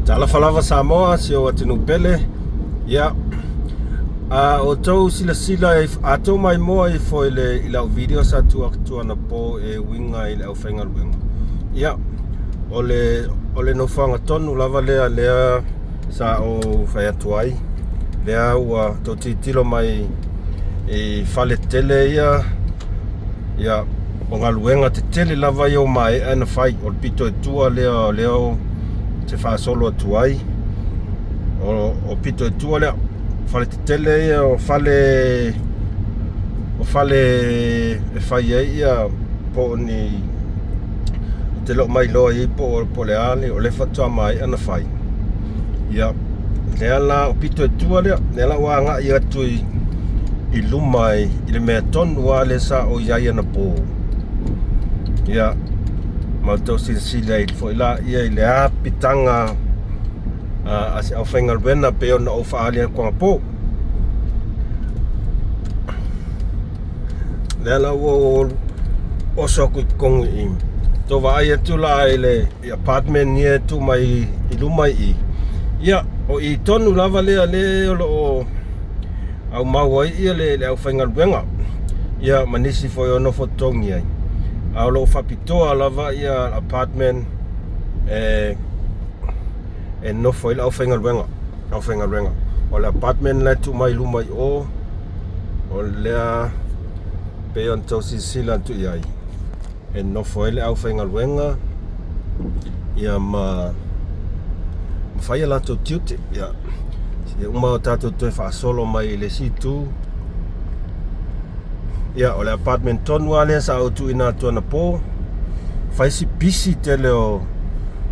Tala falava Samoa si o Atina'E pele. Ia. O tau Silasila atou mai moa I foi I lau video sa tu ana po e winga I lau whainga luenga. Ia. Ole no whanga tonu lava lea sa o whai atu ai. Lea ua tau titilo mai I whale tele ia. Ia. O ngā luenga te tele lava I o mai ana whai o pito e tua leo te whaasolo atu ai. O pito e tua lea. Whale te tele ia o whale e whai ai ia po ni te lo mai loa I po le ale o le whatua mai ana whai. Ia. Lea la o pito e tua lea. Lea la wanga I atu I lumai I le mea tonu a le sa o iai ana po. Ia. Matou Silasila I fo ila ia I le apitanga asi au whainga ruena pe ona o whaalia kwa po. Lea la o soku I kongu I. Tō wa ai atu la I le apartment nia tu mai I lumai I. Ia, o I tonu lava lea le o au mau ai ia le au whainga ruenga. Ia, ma Nisi foi ono fotongi ai. Au lo whapitoa lava ia apartment e no foi au whainga ruenga. O le apartment la tu mai lumai o lea pe on tau Silasila tu iai. E no foi le au whainga ruenga. Ia ma whaia la tau tiute. Ia. Ia uma o tatou toi whaasolo mai le situ. Ia, o le apartment tonu alea sa au tu ina tuana po. Whaisi pisi tele o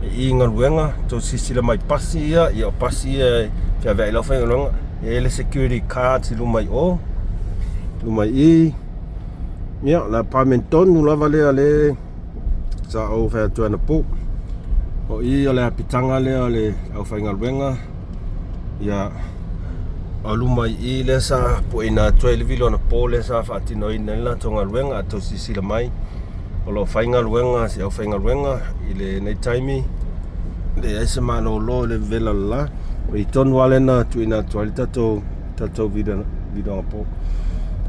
I ngā ruenga. Tau Silasila mai pasi ia. Ia o pasi ia kia vea ilau whainga ruenga. Ia ele security cards I lumai o. Lumai I. Ia, le apartment tonu lava lea le sa au whai tuana po. O I o le apitanga lea le au whainga ruenga. Ia. O lumai I le sa po ina tua I vilo na po le sa Atina'E nela tonga ruenga a tau Silasila mai. O lo whainga ruenga si au whainga ruenga I le nei taimi. Le aise malo lo le vela la. O I tonu wale na tu ina tua li tatou video na po.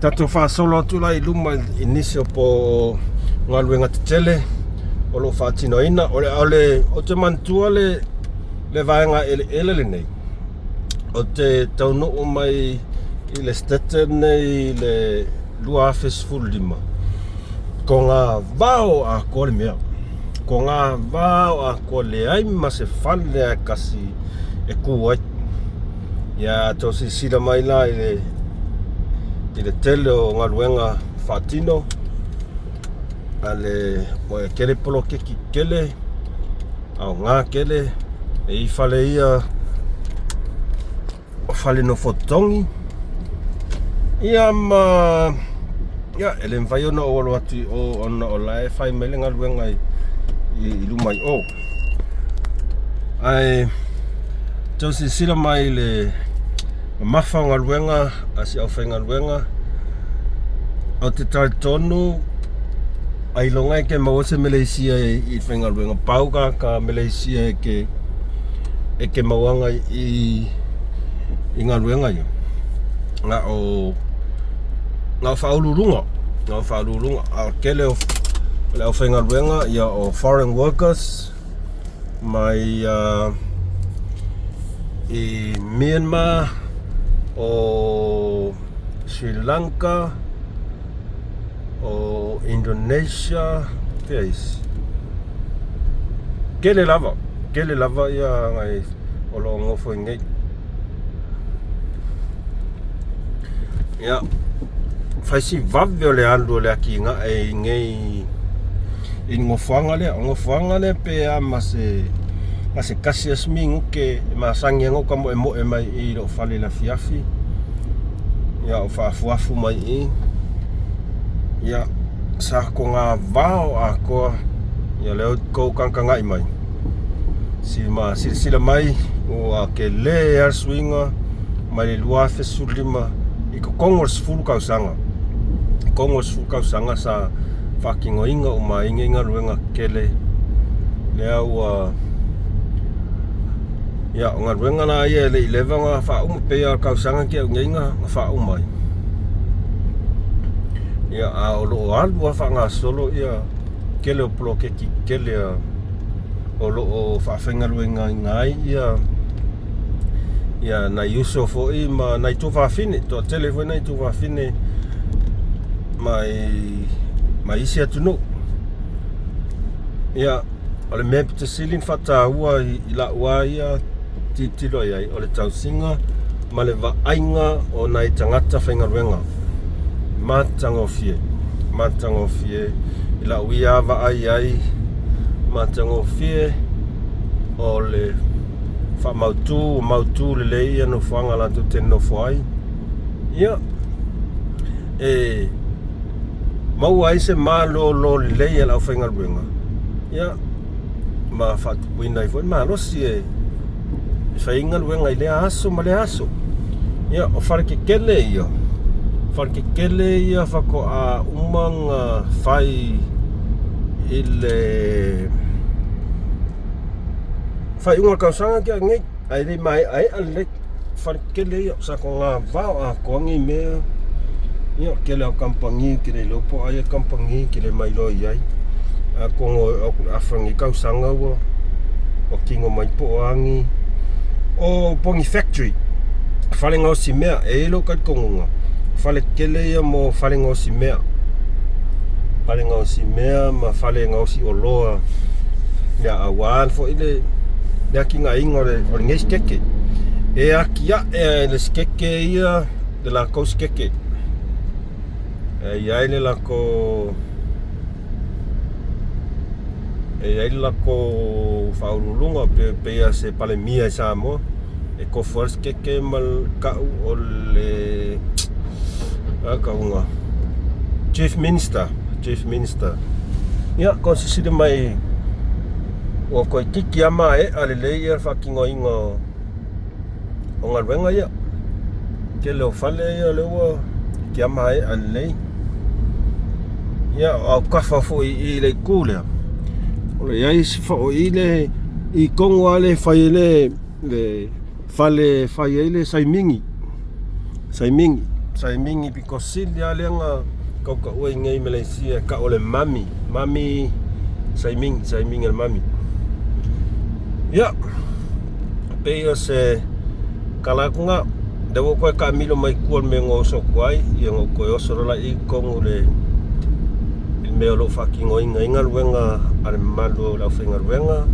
Tatou whaasolo atu la I luma I Nisi o po ngā ruenga te tele. O lo Atina'E ina. O te mantua le vaenga ele le nei. O te taunoo mai I le stete nei le lua afes fulima. Ko ngā vao a ko le mea. Ko ngā vao a ko le ai ma se whale a kasi e kuai. Ia tau Silasila mai la I le tele o ngā ruenga Pitonuu. A le mo e kele polo keki kele. Au ngā kele. E I whale ia o whale no fotongi. Ia ma ia ele mwhai ona o alo atu o ona o lae whai mele ngā ruenga I lumai o. Ai tau Silasila mai le mawha ngā ruenga asi au whai ngā ruenga. O te tai tonu ai longa ke mawose Malaysia I whai ngā ruenga. Pauka ka Malaysia e ke mawanga I ngā ruenga ia. Ngā whaururunga. A kele o le au whainga ruenga ia o foreign workers mai I Myanmar o Sri Lanka o Indonesia face. Kele lava ia ngai o lo ngofo ngai. Ia whaisi vave o le andu o le aki nga e ngei I ngofuanga le pe a ma se kasi asmingu ke ma sangi ngoka mo e mai I lo whale la fiafi. Ia o whaafuafu mai I. Ia sa ko ngā vao a koa ia leo kou kankangai mai. Si ma Silasila mai o a ke le swinga mai le lua fesulima I ko kongos fulu kausanga. Kongos fulu kausanga sa whakingo inga o ma inga ruenga kele. Lea ua Ia o ngā ruenga na ia le ilewa ngā whauma pēa kausanga ki au ngeinga ngā whaumai. Ia a o loo alu a wha ngā solo ia kele o ploke ki kele o loo whawhenga ruenga ngai ia na yuso fo I ma nai tu whawhine, toa telefoi nai tu whawhine mai isi Atina'E. Ia o le mea pita silin whataua I la ua ia titilo ai o le tausinga ma le vaainga o nai tangata whaingaruenga matangofie I la uia vaai matangofie o le Matou le lei ia no whanga la tu teno whai ia mau ai se malo le lei ia la whaingaruenga ia ma whatupuina I fwoi ma losi whainga luenga I le aso ma le aso ia o wharekekele ia whako a umanga whai I le whai unga kausanga ki a ngei ai le mai ai ale wharekekele ia sa ko ngā vau a koangi mea ia kele au kampangi ki le lopo ai kampangi ki le mailo iai a kongo a whangi kausanga ua o kingo mai poangi o pongi factory whale ngau si mea e ilo kat kongunga whale kele ia mo whale ngau si mea ma whale ngau si oloa nea awan fo ile nea ki ngā ingo le ngai skeke e akia e le skeke ia le lako skeke iai le lako whaurulunga pe ia se pale mia I Samoa e ko force keke mal kau o le kaunga Chief Minister ia ko siside mai o ko kiki ama ale le ia whakingo ingo o ngā ruenga ia ke leo whale ia leo ki ama ale le ia au kawha fo I le kūlea ole iai si whao I le I kongo ale whai le whale whai ele saimingi piko sili ale anga kauka ue ngai Malaysia ka ole mami saimingi al mami ia peo se kalakunga dewo koe ka milo mai kual me ngoso kwai ia ngo koe osorola I kongo le mea lo whakingo inga ruenga ale malu lau whainga ruenga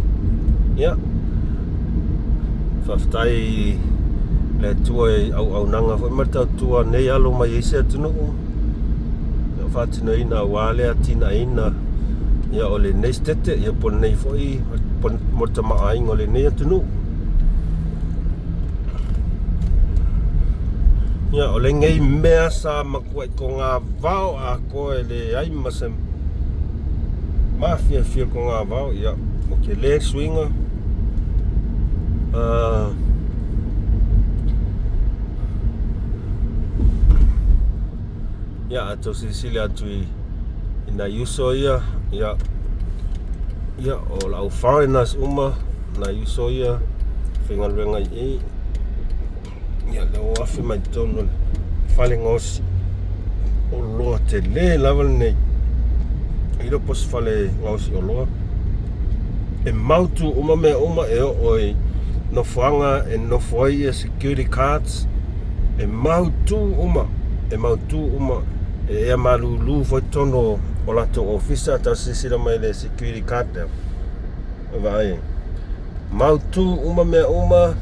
ia whaftai le tua au nanga fo martau tua nei alo mai ese Atina'E whatina ina wale Atina'E ia o le nei stete ia pon nei fo I pon morta maainga o le nei Atina'E ia o le ngei mea sa makuai ko ngā vau a koe le ai masem mafia fia ko ngā vau ia mo ke le swinga ia ato Silasila atu ina yuso ia o lau foreigners uma na yuso ia whengaruenga I ia leo afi mai tono whale ngosi o loa te le lawa nei ilo pos whale ngosi o loa e Matou uma mea uma e oi no whanga e no whai security cards e Matou uma e malulu foi tono o lato officer ta sisira mai le security card there vai Matou uma mea uma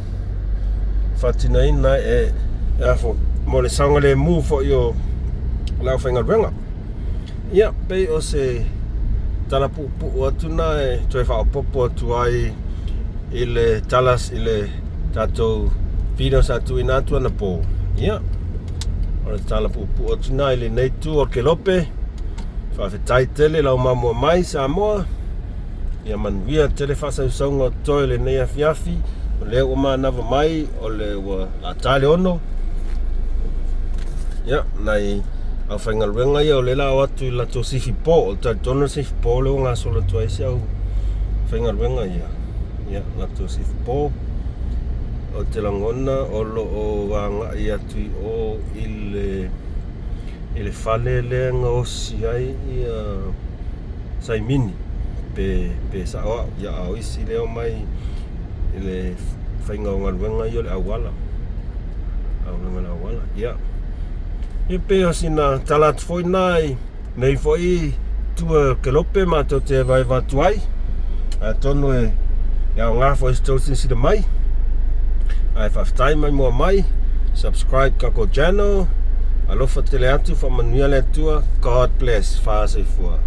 fatina ina e afo mo le sanga le mu fo yo lau whaingaruenga ia pei o se tala pupu atu na e toi whaopopo atu ai I le talas I le Tatou Pitonuu atu ina atu ana po ia o le tala pupu atu na I le neitu o ke lope whawhetai tele lau mamua mai Samoa ia manuia tele whasausonga toi le nei afiafi o le o manawa mai o le ua atale ono ia nai au whaingaruenga ia o le lao atu I lato sifi po o taitono sifi po leo ngā sola tuaisi au whaingaruenga ia lato sifi po o te langona o lo o wanga I atu I o ile fale lenga o si ai ia saimini pe sa o ia au isi leo mai ile whainga o ngaruenga I o le awala ia I pe o sina talat foi nai nei foi tua kelope Matou te Evaeva tuai tonu e ia ngā foi stau sinsi de mai ai whaftai mai mua mai subscribe kako channel alofa tele atu whamanuia le tua God bless fa'asefua